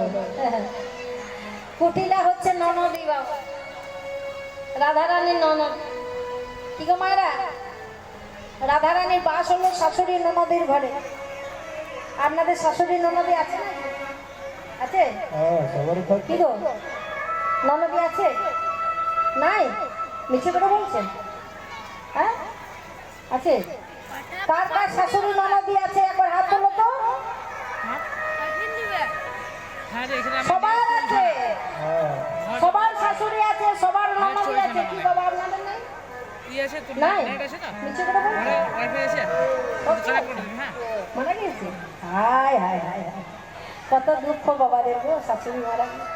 হলো। কুটিলা হচ্ছে ননদি বাবা, রাধারানীর ননদ। কি গো মায়েরা, রাধারানীর বাস হলো শাশুড়ি ননদির ঘরে। আপনাদের শাশুড়ি ননদি আছে না? আছে? কি গো, ননদি আছে? নাই? মিছে করে বলছেন? হ্যাঁ আছে। কার কার শাশুড়ি ননদি আছে একবার হাত তোলো তো। সবার আছে, সবার শাশুড়ি আছে, সবার ননদি আছে। কি বাবা আপনাদের নাই? নাই? মিছে করে বলছেন? মারা গিয়েছে? হায় হায় হায় হায়, কত দুঃখ বাবাদের গো, শাশুড়ি মারা গেছে।